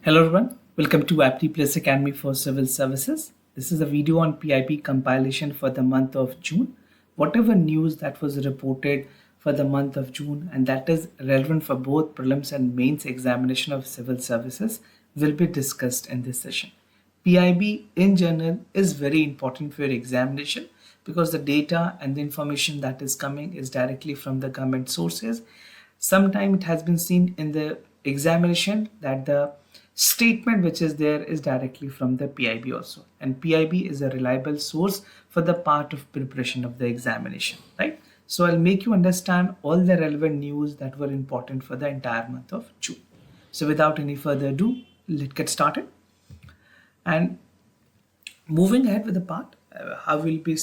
Hello everyone, welcome to Apti Plus Academy for Civil Services. This is a video on PIP compilation for the month of June. Whatever news that was reported for the month of June and that is relevant for both prelims and mains examination of civil services will be discussed in this session. PIB in general is very important for your examination because the data and the information that is coming is directly from the government sources. Sometimes it has been seen in the examination that the statement which is there is directly from the PIB also, and PIB is a reliable source for the part of preparation of the examination, right? So I'll make you understand all the relevant news that were important for the entire month of June. So without any further ado, let's get started. And moving ahead with the part, how we'll be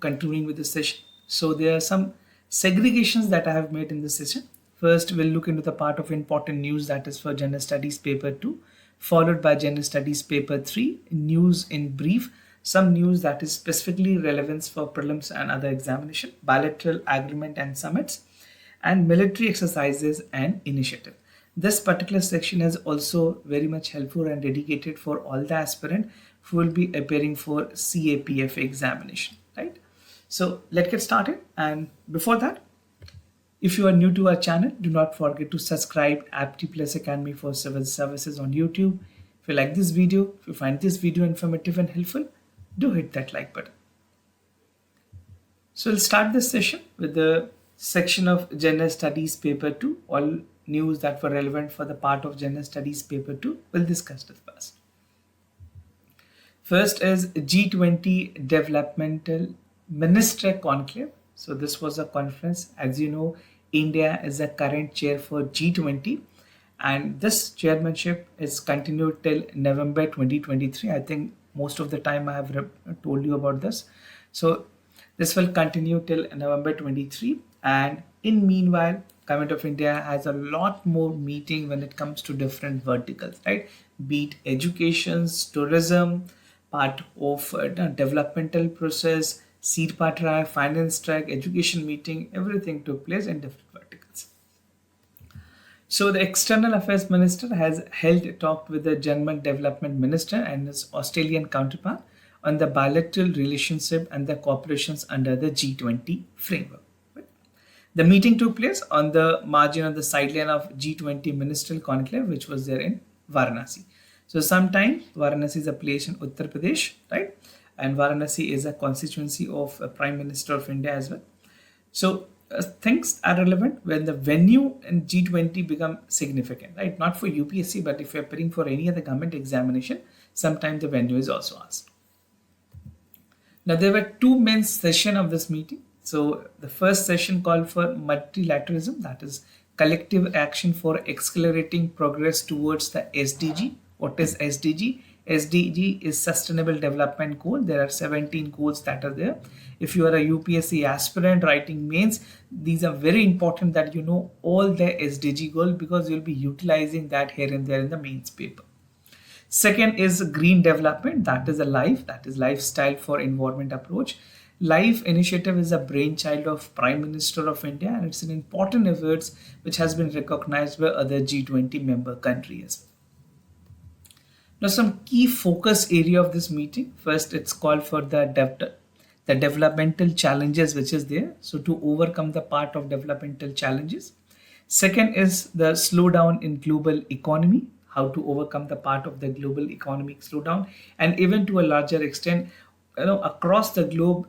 continuing with the session. So there are some segregations that I have made in this session. First, we'll look into the part of important news that is for General Studies Paper 2, followed by General Studies Paper 3, news in brief, some news that is specifically relevant for prelims and other examination, bilateral agreement and summits, and military exercises and initiative. This particular section is also very much helpful and dedicated for all the aspirant who will be appearing for CAPF examination, right? So let's get started. And before that, if you are new to our channel, do not forget to subscribe Apti Plus Academy for Civil Services on YouTube. If you like this video, if you find this video informative and helpful, do hit that like button. So we'll start this session with the section of General Studies Paper 2. All news that were relevant for the part of General Studies Paper 2 we'll discuss this first. First is G20 Developmental Minister Conclave. So this was a conference. As you know, India is a current chair for G20 and this chairmanship is continued till November 2023. I think most of the time I have told you about this. So this will continue till November 23, and in meanwhile, Government of India has a lot more meeting when it comes to different verticals, right? Be it education, tourism, part of developmental process, seed part track, finance track, education meeting, everything took place in different verticals. So the External Affairs Minister has held a talk with the German Development Minister and his Australian counterpart on the bilateral relationship and the cooperations under the G20 framework. The meeting took place on the margin of the sideline of G20 Ministerial Conclave, which was there in Varanasi. So sometime Varanasi is a place in Uttar Pradesh, right? And Varanasi is a constituency of a Prime Minister of India as well. So things are relevant when the venue in G20 become significant, right? Not for UPSC, but if you're preparing for any other government examination, sometimes the venue is also asked. Now there were two main sessions of this meeting. So the first session called for multilateralism, that is collective action for accelerating progress towards the SDG. What is SDG? SDG is Sustainable Development Goal. There are 17 goals that are there. If you are a UPSC aspirant writing mains, these are very important that you know all the SDG goals because you'll be utilizing that here and there in the mains paper. Second is green development, that is a life, that is lifestyle for environment approach. Life initiative is a brainchild of Prime Minister of India and it's an important effort which has been recognized by other G20 member countries. Now some key focus area of this meeting. First, it's called for the developmental challenges which is there. So to overcome the part of developmental challenges. Second is the slowdown in global economy, how to overcome the part of the global economic slowdown, and even to a larger extent, across the globe,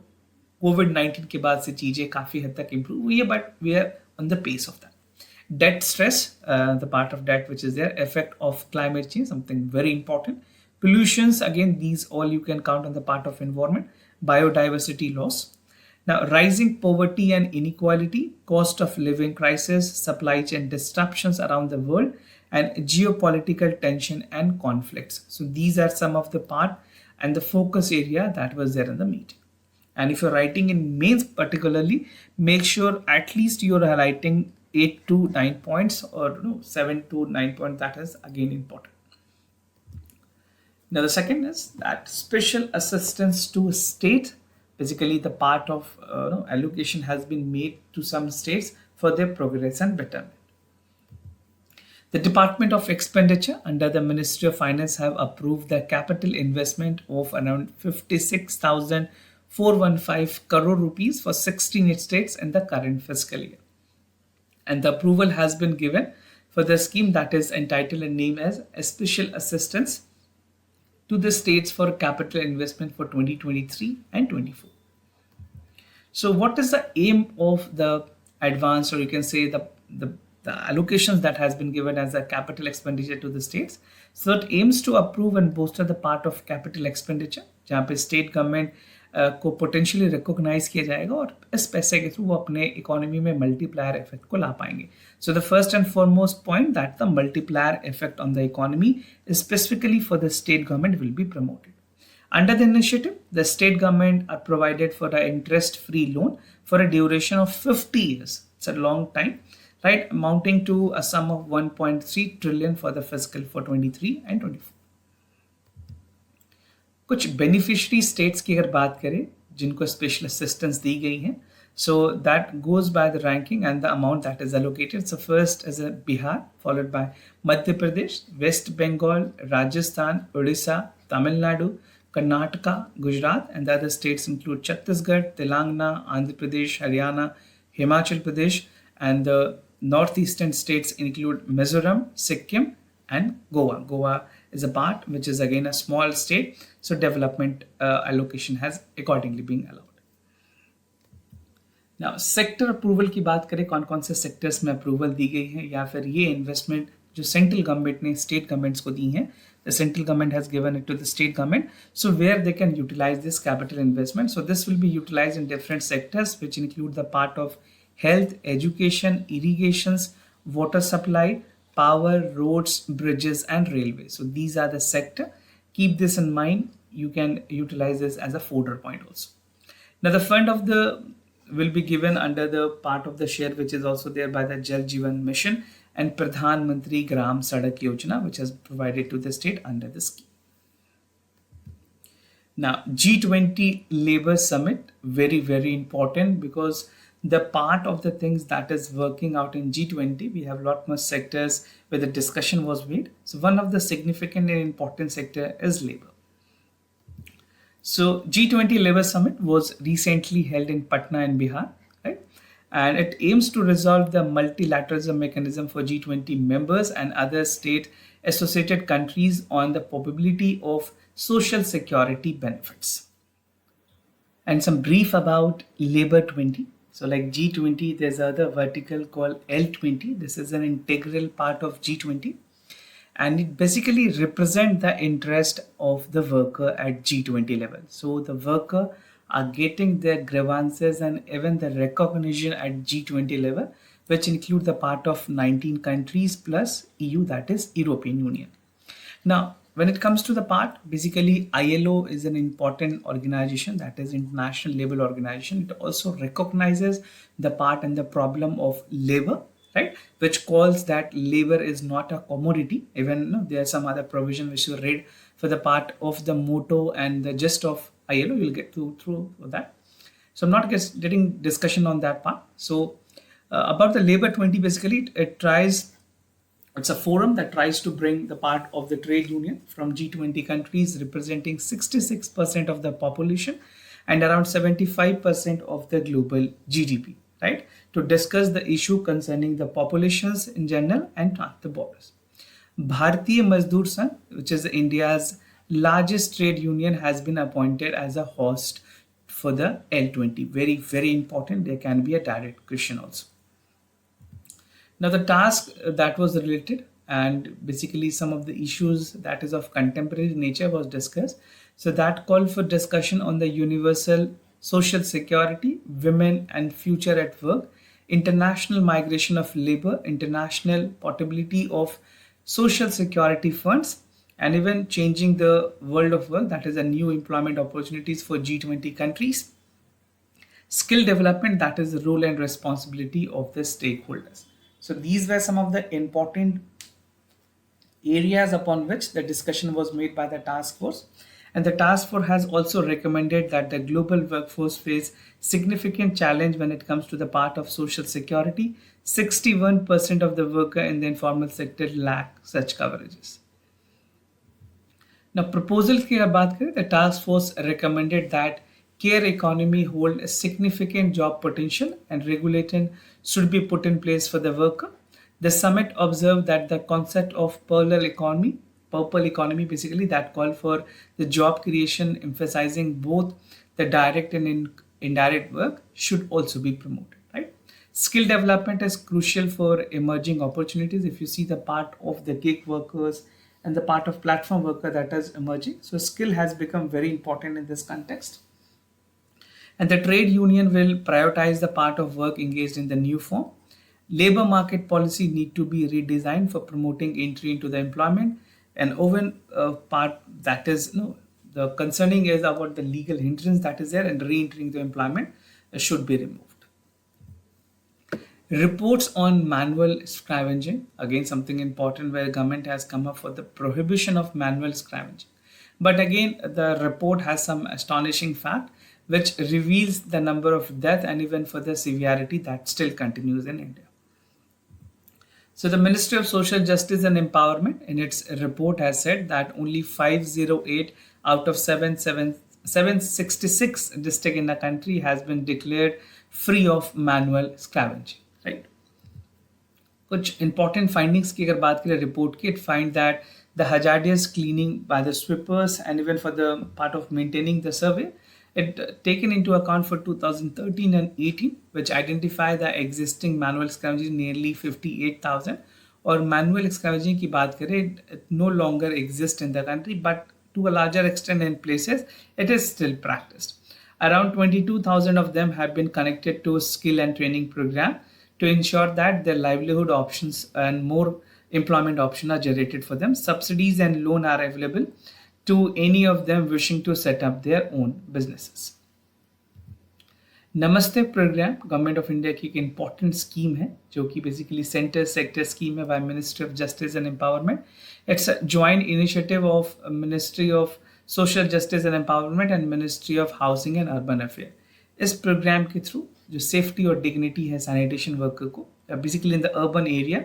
COVID-19 के बाद से चीजें काफी हद तक improve हुई है, but we are on the pace of that. Debt stress, the part of debt which is there, effect of climate change, something very important. Pollutions, again, these all you can count on the part of environment. Biodiversity loss. Now, rising poverty and inequality, cost of living crisis, supply chain disruptions around the world, and geopolitical tension and conflicts. So these are some of the part and the focus area that was there in the meeting. And if you're writing in mains particularly, make sure at least you're highlighting 8 to 9 points or 7 to 9 points. That is again important. Now the second is that special assistance to state. Basically the part of allocation has been made to some states for their progress and betterment. The Department of Expenditure under the Ministry of Finance have approved the capital investment of around 56,415 crore rupees for 16 states in the current fiscal year. And the approval has been given for the scheme that is entitled and named as a Special Assistance to the States for Capital Investment for 2023 and 24. So what is the aim of the advance, or you can say the allocations that has been given as a capital expenditure to the states? So it aims to approve and bolster the part of capital expenditure जहाँ पे state government को potentially recognise किया जाएगा और इस पैसे के through वो अपने इकोनॉमी में मल्टीप्लायर इफेक्ट को ला पाएंगे. So the first and foremost point that the multiplier effect on the economy specifically for the state government will be promoted. Under the initiative, the state government are provided for an interest-free loan for a duration of 50 years. It's a long time, right? Amounting to a sum of 1.3 trillion for the fiscal for 23 and 24. कुछ beneficiary states की अगर बात करें जिनको special assistance दी गई है, so that goes by the ranking and the amount that is allocated. So first is Bihar, followed by Madhya Pradesh, West Bengal, Rajasthan, Odisha, Tamil Nadu, Karnataka, Gujarat, and the other states include Chhattisgarh, Telangana, Andhra Pradesh, Haryana, Himachal Pradesh, and the northeastern states include Mizoram, Sikkim, and Goa. Goa is a part which is again a small state, so development allocation has accordingly been allowed. Now, sector approval की बात करें कौन कौन से sectors में approval दी गई है या फिर ये इन्वेस्टमेंट जो सेंट्रल गवर्नमेंट ने स्टेट गवर्नमेंट्स को दी हैं. The central government has given it to the state government, so where they can utilize this capital investment. So this will be utilized in different sectors, which include the part of health, education, irrigations, water supply, power, roads, bridges, and railways. So these are the sector. Keep this in mind. You can utilize this as a fodder point also. Now the fund of the will be given under the part of the share which is also there by the Jal Jeevan Mission and Pradhan Mantri Gram Sadak Yojana, which has provided to the state under the scheme. Now, G20 Labor Summit, very, very important because the part of the things that is working out in G20, we have a lot more sectors where the discussion was made. So one of the significant and important sector is labor. So G20 Labor Summit was recently held in Patna in Bihar, right? And it aims to resolve the multilateralism mechanism for G20 members and other state associated countries on the probability of social security benefits. And some brief about Labor 20. So like G20, there's another vertical called L20. This is an integral part of G20. And it basically represents the interest of the worker at G20 level. So the worker are getting their grievances and even the recognition at G20 level, which include the part of 19 countries plus EU, that is European Union. Now, when it comes to the part, basically ILO is an important organization, that is International Labour Organization. It also recognizes the part and the problem of labor, right, which calls that labor is not a commodity. Even there are some other provision which you read for the part of the motto and the gist of ILO. You'll get through that. So I'm not getting discussion on that part. So about the Labor 20, basically it's a forum that tries to bring the part of the trade union from G20 countries representing 66% of the population and around 75% of the global GDP, right, to discuss the issue concerning the populations in general and the borders. Bharatiya Mazdoor Sangh, which is India's largest trade union, has been appointed as a host for the L20. Very, very important. There can be a direct question also. Now the task that was related and basically some of the issues that is of contemporary nature was discussed. So that called for discussion on the universal social security, women and future at work, international migration of labor, international portability of social security funds, and even changing the world of work, that is a new employment opportunities for G20 countries, skill development, that is the role and responsibility of the stakeholders. So these were some of the important areas upon which the discussion was made by the task force. And the task force has also recommended that the global workforce face significant challenge when it comes to the part of social security. 61% of the worker in the informal sector lack such coverages. Now, proposals की अगर बात करें, the task force recommended that care economy hold a significant job potential and regulation should be put in place for the worker. The summit observed that the concept of purple economy basically that call for the job creation emphasizing both the direct and indirect work should also be promoted, right? Skill development is crucial for emerging opportunities. If you see the part of the gig workers and the part of platform worker that is emerging, so skill has become very important in this context. And the trade union will prioritize the part of work engaged in the new form. Labor market policy need to be redesigned for promoting entry into the employment. And even part that is, the concerning is about the legal hindrance that is there, and re-entering the employment should be removed. Reports on manual scavenging, again something important where government has come up for the prohibition of manual scavenging. But again, the report has some astonishing fact which reveals the number of death and even further severity that still continues in India. So the Ministry of Social Justice and Empowerment in its report has said that only 508 out of 766 districts in the country has been declared free of manual scavenging, right? कुछ important findings की अगर बात करें report की, it find that the hazardous cleaning by the sweepers and even for the part of maintaining the survey, it taken into account for 2013 and 18, which identify the existing manual scavenging nearly 58,000. और manual scavenging की बात करें, it no longer exists in the country, but to a larger extent in places, it is still practiced. Around 22,000 of them have been connected to a skill and training program to ensure that their livelihood options and more employment options are generated for them. Subsidies and loan are available to any of them wishing to set up their own businesses. NAMASTE programme government of India की एक important scheme है जो कि basically centre sector scheme है by ministry of justice and empowerment. It's a joint initiative of ministry of social justice and empowerment and ministry of housing and urban affair. इस programme के through जो safety और dignity है sanitation worker को basically in the urban area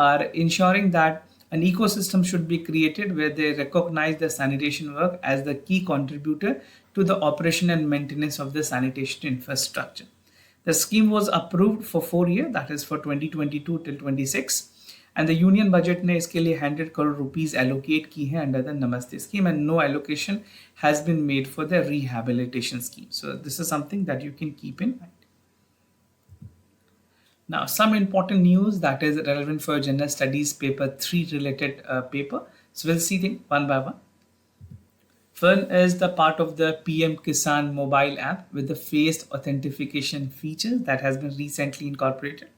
are ensuring that an ecosystem should be created where they recognize the sanitation work as the key contributor to the operation and maintenance of the sanitation infrastructure. The scheme was approved for 4 years, that is for 2022 till 26, and the union budget ने इसके लिए 100 crore rupees allocate की है under the Namaste scheme, and no allocation has been made for the rehabilitation scheme. So this is something that you can keep in mind. Now, some important news that is relevant for General Studies Paper 3 related paper. So we'll see them one by one. First is the part of the PM Kisan mobile app with the face authentication feature that has been recently incorporated.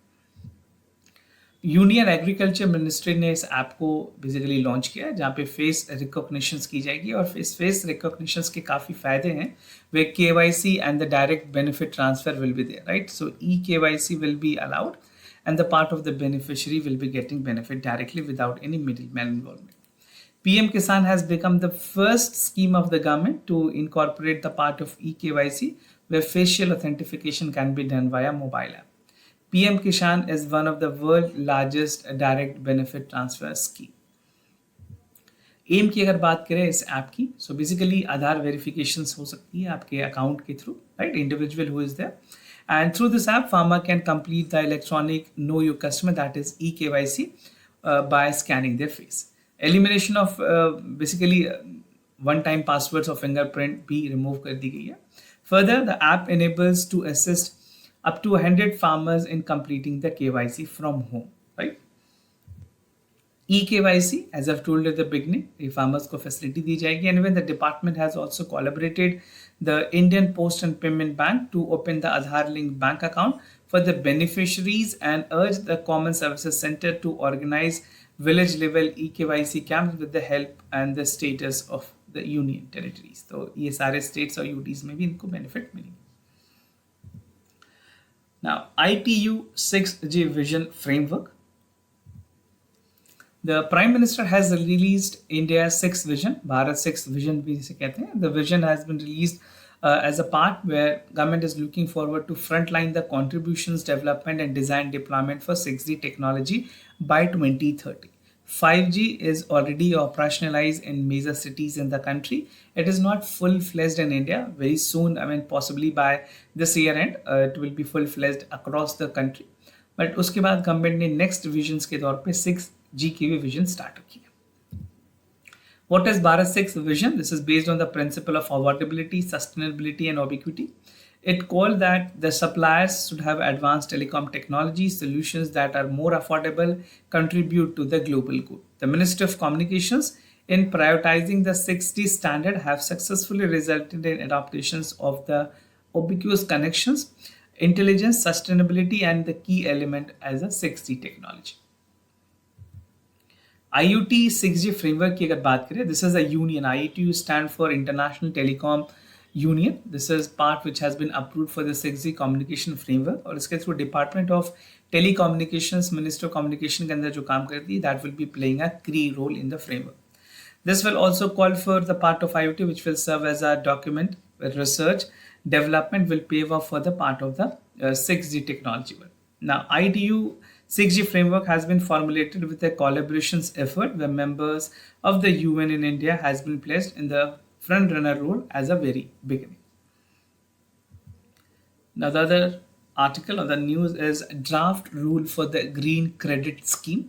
Union agriculture ministry ने इस app को basically launch किया है जहाँ पे face recognitions की जाएगी और इस फेस रिकॉग्निशंस के काफ़ी फायदे हैं वे KYC and the direct benefit transfer will be there, right? So eKYC will be allowed and the part of the beneficiary will be getting benefit directly without any middleman involvement. PM Kisan has become the first scheme of the government to incorporate the part of eKYC where facial authentication can be done via mobile app. PM Kisan is one of the world's largest direct benefit transfer scheme. M की अगर बात करें इस app की, so basically आधार verification हो सकती है आपके अकाउंट के through, right? Individual who is there and through this app farmer can complete the electronic know your customer that is eKYC by scanning their face. Elimination of basically one time passwords और fingerprint भी remove कर दी गई है. Further the app enables to assist up to 100 farmers in completing the KYC from home, right? eKYC, as I've told at the beginning, the farmers को facility दी जाएगी, and when the department has also collaborated the Indian Post and Payment Bank to open the Aadhaar linked bank account for the beneficiaries and urge the Common Services Center to organize village level eKYC camps with the help and the status of the union territories. तो ये सारे states और UTs में भी इनको benefit मिलेंगे. Now, ITU 6G Vision Framework. The Prime Minister has released India's sixth vision, Bharat sixth vision भी इसे कहते हैं. The vision has been released as a part where government is looking forward to frontline the contributions, development and design deployment for 6G technology by 2030. 5G is already operationalized in major cities in the country. It is not full-fledged in India. Very soon, I mean, possibly by this year end, it will be full-fledged across the country. But उसके बाद government ने next visions के तौर पे 6G की भी vision start की है. What is Bharat 6 vision? This is based on the principle of affordability, sustainability, and ubiquity. It called that the suppliers should have advanced telecom technology solutions that are more affordable, contribute to the global good. The Ministry of Communications, in prioritizing the 6G standard, have successfully resulted in adaptations of the ubiquitous connections, intelligence, sustainability, and the key element as a 6G technology. IoT 6G framework की अगर बात करें, this is a union. IoT stand for International Telecom Union. This is part which has been approved for the 6G communication framework और इसके through Department of Telecommunications, Ministry of Communication के अंदर जो काम करती है, that will be playing a key role in the framework. This will also call for the part of IoT which will serve as a document with research development will pave off for the part of the 6G technology. Now, ITU 6G framework has been formulated with a collaborations effort where members of the UN in India has been placed in the front runner role as a very beginning. Now, the other article or the news is draft rule for the green credit scheme.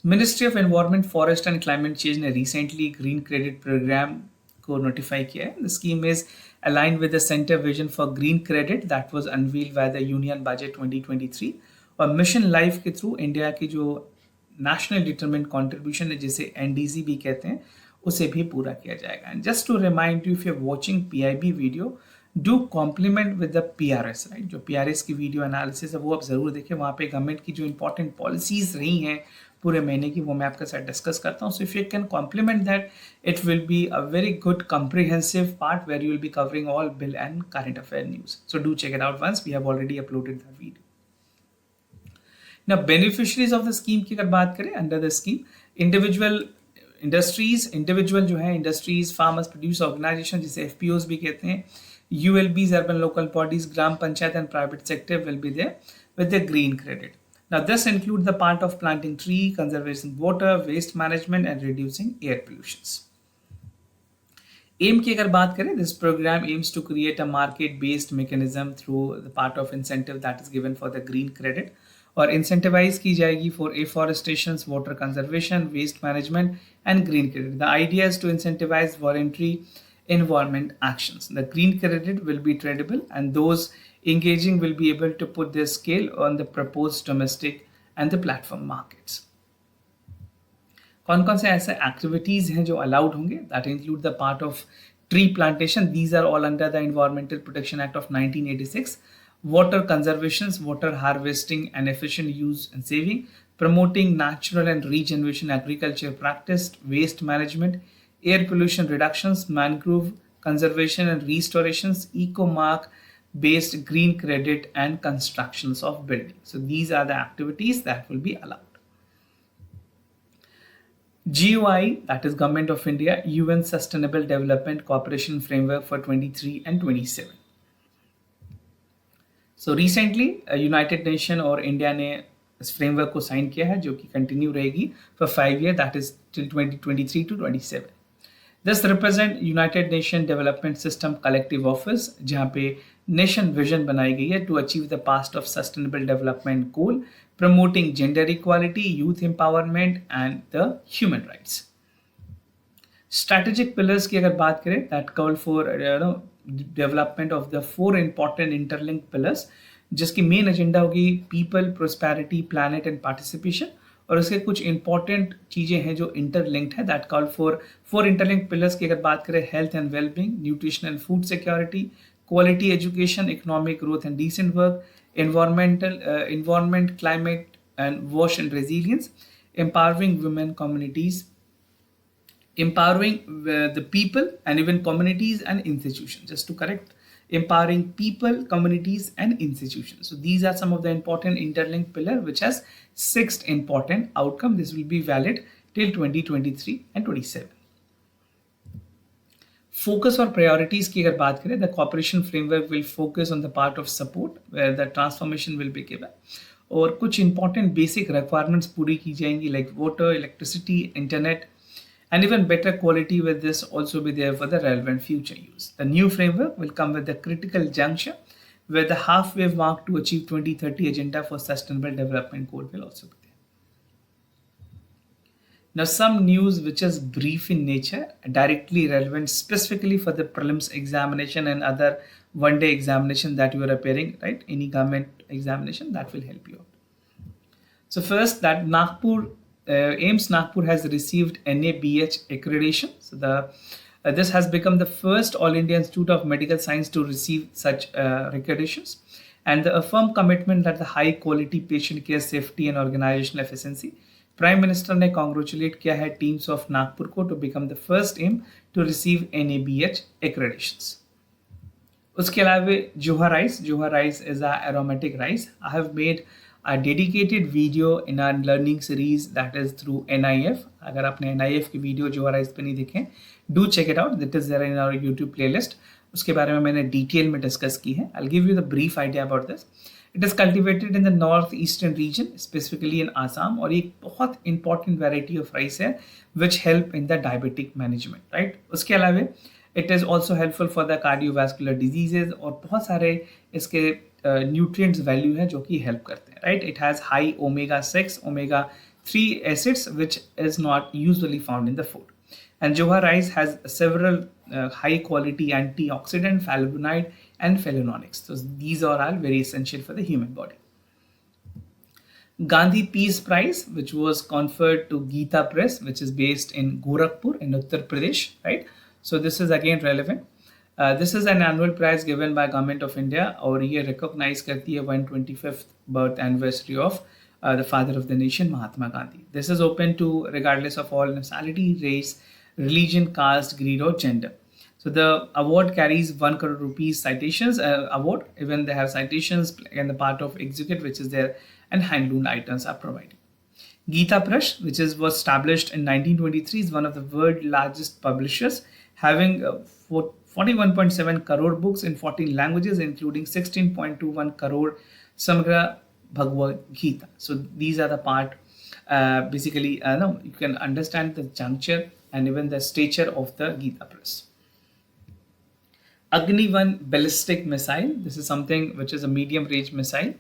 Ministry of Environment, Forest and Climate Change ने recently green credit program को notify किया है. The scheme is aligned with the center vision for green credit that was unveiled by the Union Budget 2023 और mission life के through India की जो national determined contribution है जिसे एनडीसी भी कहते हैं उसे भी पूरा किया जाएगा. And just to remind you, if you are watching PIB video, do complement with the PRS, right. जो पीआरएस की वीडियो एनालिसिस है वो आप जरूर देखें. वहाँ पे गवर्नमेंट की जो इंपॉर्टेंट पॉलिसीज रही हैं पूरे महीने की वो मैं आपके साथ डिस्कस करता हूँ. So if you can complement that, it will be a very good comprehensive part where you will be covering all bill and current affair news. So do check it out once. We have already uploaded the video. Now, beneficiaries of the scheme की अगर बात करें, under the scheme, individual जो है industries, farmers, producer organization जिसे FPOs भी कहते हैं, ULBs, urban local bodies, gram panchayat and private sector will be there with the green credit. Now, this includes the part of planting tree, conservation water, waste management and reducing air pollutions. Aim की अगर बात करें, this program aims to create a market-based mechanism through the part of incentive that is given for the green credit और incentivize की जाएगी for afforestation, water conservation, waste management and green credit. The idea is to incentivize voluntary environment actions. The green credit will be tradable and those engaging will be able to put their scale on the proposed domestic and the platform markets. कौन कौन से ऐसे activities हैं जो allowed होंगे? That include the part of tree plantation. These are all under the environmental protection act of 1986. Water conservation, water harvesting and efficient use and saving, promoting natural and regeneration agriculture practice, waste management, air pollution reductions, mangrove conservation and restorations, eco-mark based green credit and constructions of buildings. So these are the activities that will be allowed. GOI, that is Government of India, UN Sustainable Development Cooperation Framework for 23 and 27. So recently United Nation और India ने इस framework को sign किया है जो कि continue रहेगी for 5 years, that is till 2023 to 27. This represent United Nation Development System Collective Office जहाँ पे नेशन विजन बनाई गई है to achieve the past of sustainable development goal, promoting gender equality, youth empowerment and the human rights. Strategic pillars की अगर बात करें, that call for development of the 4 important interlinked pillars जिसकी मेन एजेंडा होगी people, prosperity, planet and participation. और उसके कुछ important चीज़ें हैं जो इंटरलिंक्ड है. That call for 4 interlinked pillars की अगर बात करें, health and wellbeing, nutritional food security, quality education, economic growth and decent work, environment, climate and wash and resilience, empowering women communities, empowering the people and even communities and institutions. Just to correct, empowering people, communities, and institutions. So these are some of the important interlinked pillar which has six important outcome. This will be valid till 2023 and 27. Focus और priorities की अगर बात करें, the cooperation framework will focus on the part of support where the transformation will be given. और कुछ important basic requirements पूरी की जाएंगी like water, electricity, internet, and even better quality will this also be there for the relevant future use. The new framework will come with the critical juncture where the halfway mark to achieve 2030 agenda for sustainable development goal will also be there. Now some news which is brief in nature, directly relevant specifically for the prelims examination and other one-day examination that you are appearing, right? Any government examination that will help you out. So first that AIIMS Nagpur has received NABH accreditation. So this has become the first All India Institute of Medical Science to receive such accreditations, and the firm commitment that the high quality patient care, safety and organizational efficiency. Prime Minister ने congratulate किया है teams of Nagpur को to become the first AIM to receive NABH accreditations. उसके अलावा Joha rice is a aromatic rice. I have made a dedicated video in our learning series that is through NIF. अगर आपने NIF की video Joha rice पे नहीं देखें, do check it out. That is there in our YouTube playlist. उसके बारे में मैंने डिटेल में डिस्कस की है. I'll give you the brief idea about this. It is cultivated in the northeastern region, specifically in Assam, और एक बहुत important variety of rice है which help in the diabetic management, right? उसके अलावा it is also helpful for the cardiovascular diseases और बहुत सारे इसके nutrients value है जो कि help करते हैं, right? It has high omega-6, omega-3 acids which is not usually found in the food. And Joha rice has several high quality antioxidant, flavonoid and phelononics. So these are all very essential for the human body. Gandhi Peace Prize, which was conferred to Geeta Press, which is based in Gorakhpur in Uttar Pradesh, right? So this is again relevant. This is an annual prize given by Government of India और ये recognize करती है 125th birth anniversary of the father of the nation, Mahatma Gandhi. This is open to regardless of all nationality, race, religion, caste, creed or gender. So the award carries 1 crore rupees citations award. Even they have citations and the part of exhibit which is there, and handloom items are provided. Geeta Press, which was established in 1923, is one of the world's largest publishers, having 41.7 crore books in 14 languages, including 16.21 crore Samagra Bhagavad Gita. So these are the part. Basically, you can understand the juncture and even the stature of the Geeta Press. Agni-1 ballistic missile. This is something which is a medium-range missile.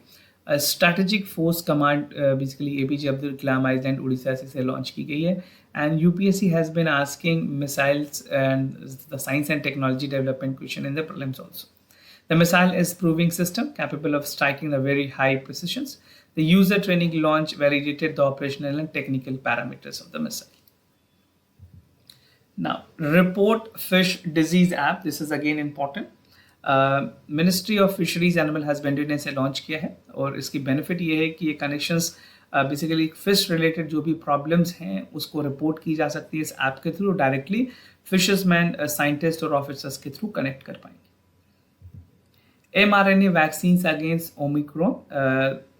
A strategic force command, basically APJ Abdul Kalam Island, Odisha से launch की गई है. And UPSC has been asking missiles and the science and technology development question in the prelims also. The missile is proving system capable of striking the very high precisions. The user training launch validated the operational and technical parameters of the missile. Now, report fish disease app. This is again important. Ministry of Fisheries Animal Husbandry ने इसे launch किया है और इसकी benefit ये है कि ये कनेक्शंस बेसिकली फिश रिलेटेड जो भी प्रॉब्लम्स हैं उसको रिपोर्ट की जा सकती है इस ऐप के थ्रू. डायरेक्टली फिशर्समैन, साइंटिस्ट और ऑफिसर्स के थ्रू कनेक्ट कर पाएंगे. mRNA वैक्सीन अगेंस्ट ओमिक्रॉन,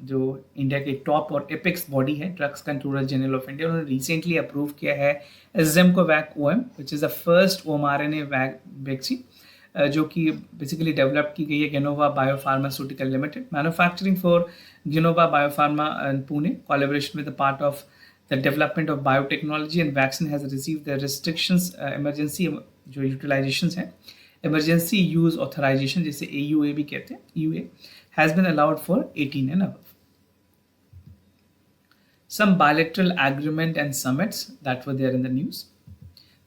जो इंडिया के टॉप और एपेक्स बॉडी है drugs controller general of India, उन्होंने रिसेंटली अप्रूव किया है Gemcovac OM, which is the first mRNA vaccine जो कि बेसिकली डेवलप की गई है Gennova biopharmaceutical limited. Manufacturing for Gennova biopharma in Pune, collaboration with the part of the development of biotechnology and vaccine has received the restrictions emergency जो utilisations हैं, emergency use authorisation जिसे AUA भी कहते हैं, EUA has been allowed for 18 and above. Some bilateral agreement and summits that were there in the news.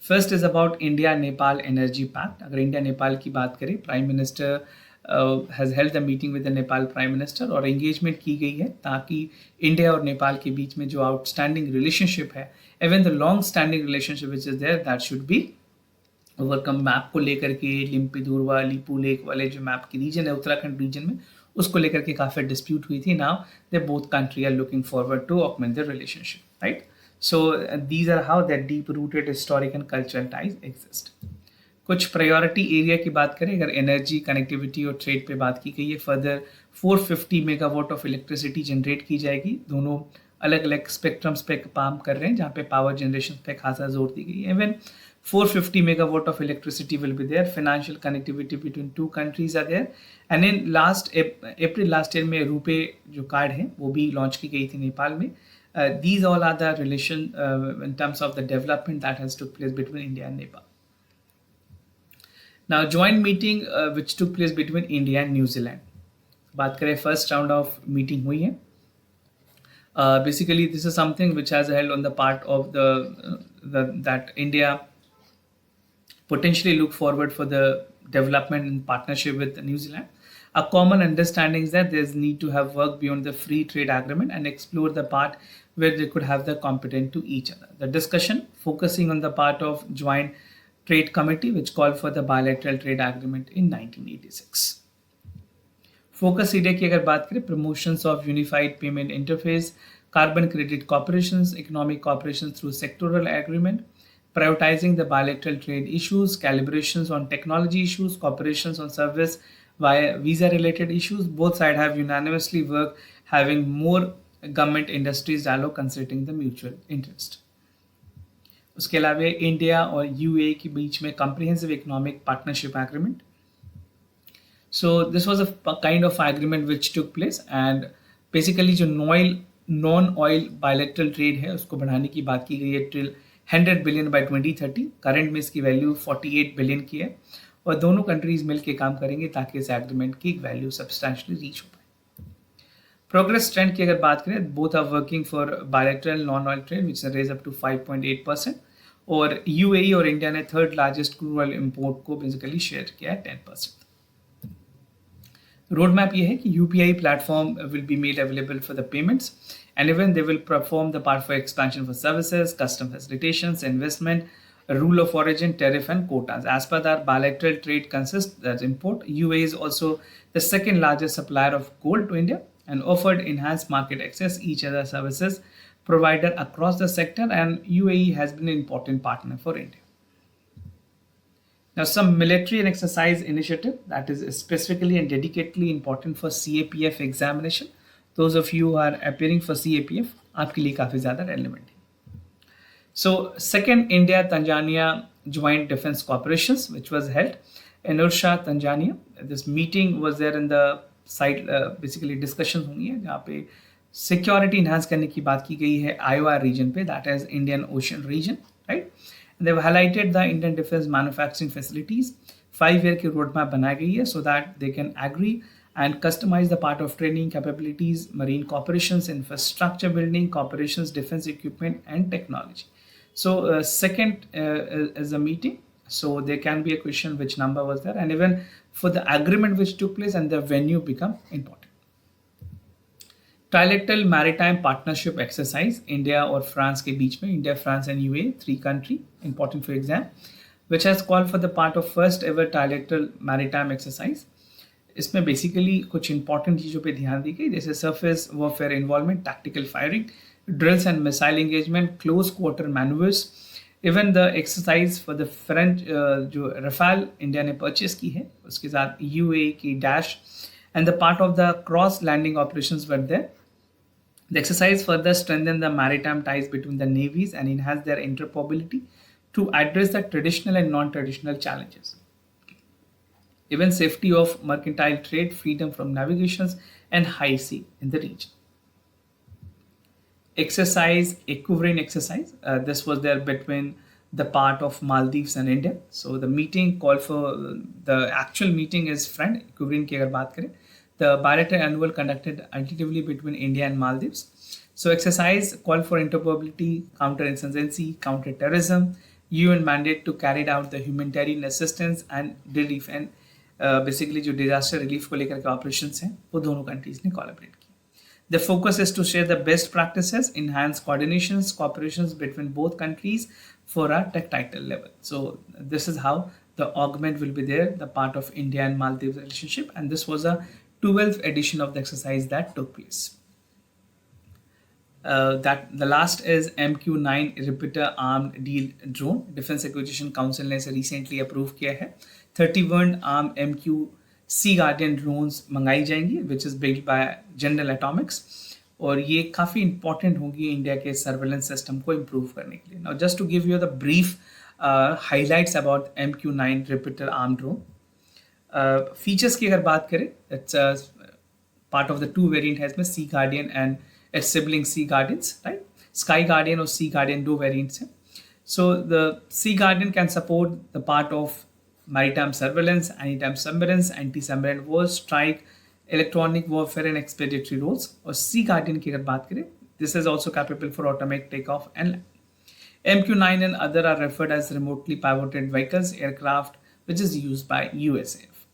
First is about India-Nepal Energy Pact. अगर India Nepal की बात करें, prime minister has held the meeting with the Nepal prime minister और engagement की गई है ताकि India और नेपाल के बीच में जो आउटस्टैंडिंग रिलेशनशिप है, even the long standing relationship which is there, that should be overcome. Map को लेकर के लिम्पिदुरवा, लिपू लेक वाले जो मैप की रीजन है उत्तराखंड रीजन में, उसको लेकर के काफ़ी डिस्प्यूट हुई थी. Now they both country are looking forward to augment the relationship, right? So these are how that deep-rooted historic and cultural ties exist. कुछ प्रायोरिटी एरिया की बात करें, अगर एनर्जी, कनेक्टिविटी और ट्रेड पे बात की गई है, further 450 megawatt of electricity generate की जाएगी। दोनों अलग अलग स्पेक्ट्रम्स पे काम कर रहे हैं, जहाँ पे पावर जनरेशन पे खासा जोर दी गई है। Even 450 megawatt of electricity will be there. Financial connectivity between two countries are there. And in last April last year में रुपे जो कार्ड है वो भी लॉन्च की गई थी नेपाल में. These all are the relation in terms of the development that has took place between India and Nepal. Now, joint meeting which took place between India and New Zealand. बात करें first round of meeting हुई है. Basically, this is something which has held on the part of that India potentially look forward for the development in partnership with New Zealand. A common understanding is that there's need to have work beyond the free trade agreement and explore the part where they could have the competent to each other. The discussion focusing on the part of joint trade committee which called for the bilateral trade agreement in 1986. Focus area की अगर बात करें, promotions of unified payment interface, carbon credit corporations, economic cooperation through sectoral agreement, prioritizing the bilateral trade issues, calibrations on technology issues, cooperations on service via visa-related issues. Both sides have unanimously worked having more government industries dialogue considering the mutual interest. उसके अलावा India और UAE के बीच में comprehensive economic partnership agreement. So this was a kind of agreement which took place, and basically जो non-oil bilateral trade है उसको बढ़ाने की बात की गई है till 100 बिलियन बाय 2030. करंट में इसकी वैल्यू 48 बिलियन की है और दोनों कंट्रीज मिलकर काम करेंगे ताकि इस एग्रीमेंट की वैल्यू सब्सटेंशियली रीच हो पाए. प्रोग्रेस ट्रेंड की अगर बात करें, both are working for bilateral non oil trade which raise up to 5.8%, और यूएई और इंडिया ने third largest crude oil import को बेसिकली शेयर किया है 10%. रोड मैप ये है कि UPI platform will be made available for the payments, and even they will perform the part for expansion for services, custom facilitations, investment, rule of origin, tariff and quotas. As per that, bilateral trade consists that import. UAE is also the second largest supplier of gold to India and offered enhanced market access, each other services provided across the sector, and UAE has been an important partner for India. Now, some military and exercise initiative that is specifically and dedicatedly important for CAPF examination. Those of you who are appearing for CAPF, आपके लिए काफ़ी ज़्यादा relevant है. So, second India-Tanzania Joint Defense Cooperations, which was held in Odisha, Tanzania. This meeting was there in the site, basically discussion हुई है जहाँ पे security enhance करने की बात की गई है IOR region पे, that is Indian Ocean region, right? And they've highlighted the Indian defense manufacturing facilities. 5-year की roadmap बनाई गई है so that they can agree and customize the part of training capabilities, marine corporations, infrastructure building, corporations, defense equipment, and technology. So second is a meeting. So there can be a question which number was there, and even for the agreement which took place and the venue become important. Trilateral maritime partnership exercise, India और France के बीच में, India, France and UAE, 3 country, important for exam, which has called for the part of first ever trilateral maritime exercise. इसमें basically कुछ important चीज़ों पे ध्यान दी गई, जैसे surface warfare involvement, tactical firing, drills and missile engagement, close quarter manoeuvres, even the exercise for the French जो Rafale India ने परचेस की है उसके साथ यूएई की dash and the part of the cross landing operations were there. The exercise further strengthened the maritime ties between the navies and enhanced their interoperability to address the traditional and non-traditional challenges. Even safety of mercantile trade, freedom from navigations, and high sea in the region. Exercise, equivalent exercise. This was there between the part of Maldives and India. So the meeting called for, the actual meeting is friend, equivalent की अगर बात करें, the bilateral annual conducted alternatively between India and Maldives. So exercise called for interoperability, counterinsurgency, counter-terrorism, UN mandate to carry out the humanitarian assistance and relief, and basically जो disaster relief को लेकर के operations हैं वो दोनों countries ने collaborate किए. The focus is to share the best practices, enhance coordinations, cooperations between both countries for a tactile level. So this is how the augment will be there, the part of India and Maldives relationship, and this was a 12th edition of the exercise that took place. That the last is MQ9 repeater armed deal drone. Defense Acquisition Council ने इसे recently approve किया है. 31 armed MQ Sea Guardian drones मंगाई जाएंगी, which is built by General Atomics. और ये काफ़ी important होगी इंडिया के सर्वेलेंस सिस्टम को इम्प्रूव करने के लिए. Now just to give you the brief highlights about MQ9 Reaper armed drone. Features की अगर बात करें, it's part of the two variant है इसमें, Sea Guardian and its sibling Sea Guardians, right. Sky Guardian और सी गार्डियन दो variants हैं. So the Sea Guardian can support the part of maritime surveillance, anytime submarines, anti-submarine wars, strike, electronic warfare and expeditionary roles. और Sea Guardian की अगर बात करें, this is also capable for automatic takeoff and land. MQ9 and other are referred as remotely piloted vehicles, aircraft, which is used by USAF.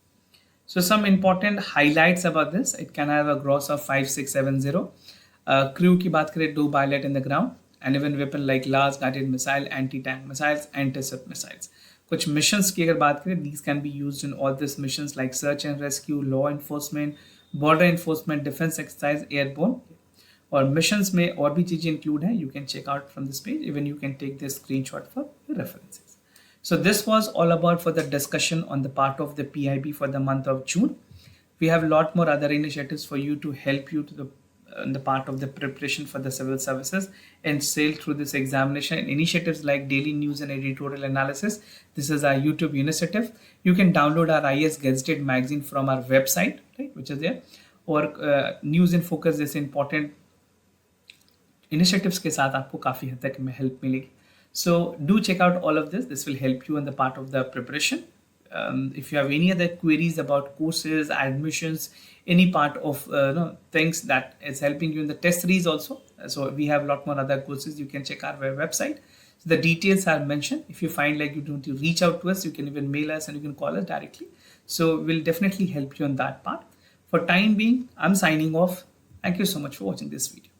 So some important highlights about this: it can have a gross of 5670. Crew की बात करें, 2 pilot in the ground, and even weapon like large guided missile, anti-tank missiles, anti-ship missiles. कुछ missions की अगर बात करें, these can be used in all these missions like search and rescue, law enforcement, border enforcement, defense exercise, airborne. और missions में और भी चीज़ें इंक्लूड हैं. You can check out from this page. Even you can take this screenshot for references. So this was all about for the discussion on the part of the PIB for the month of June. We have a lot more other initiatives for you to help you to the part of the preparation for the civil services and sail through this examination. Initiatives like daily news and editorial analysis. This is our YouTube initiative. You can download our IS Gazetted magazine from our website, right, which is there. Or news in focus जैसे important initiatives के साथ आपको काफ़ी हद तक help मिलेगी. So do check out all of this. This will help you in the part of the preparation. If you have any other queries about courses, admissions, any part of things that is helping you in the test series also. So we have a lot more other courses. You can check our website. So the details are mentioned. If you find like you don't to reach out to us, you can even mail us and you can call us directly. So we'll definitely help you on that part. For time being, I'm signing off. Thank you so much for watching this video.